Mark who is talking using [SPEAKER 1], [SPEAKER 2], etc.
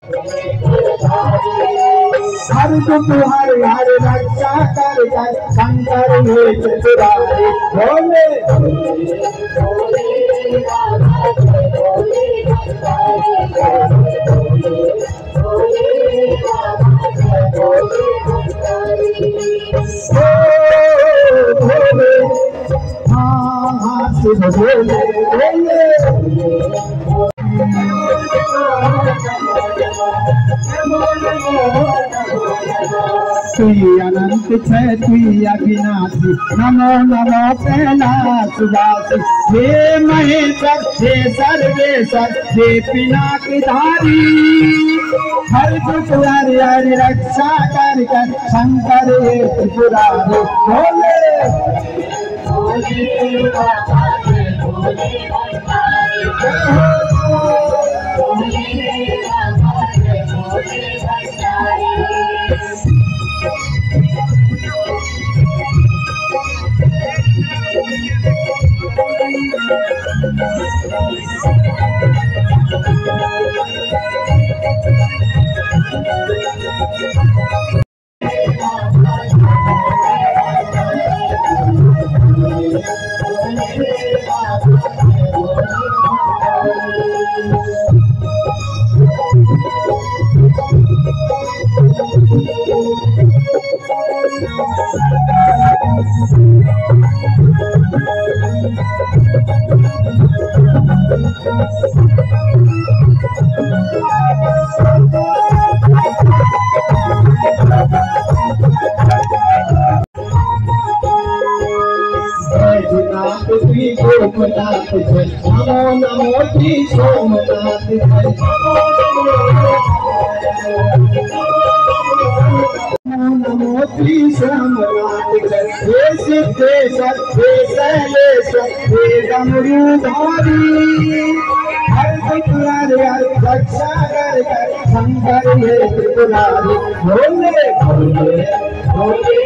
[SPEAKER 1] हर दुख हर हर रक्षा कर कर शंकर हे चतुरारे भोले भोले हाँ हाँ शिव भोले भोले तुई अनंत छे तुई अविनाशी नमो नमो कैलाशवासी हे महेश्वर हे सर्वेश्वर हे पिनाकधारी हर दुख हर हर रक्षा कर कर शंकर हे त्रिपुरारी भोले नमो नमो श्री सोमनाथ नमो श्री सोमनाथ हे सिद्धेश्वर हे शैलेश्वर हे डमरूधारी हर दुख हर हर रक्षा कर कर शंकर हे त्रिपुरारी भोले भोले भोले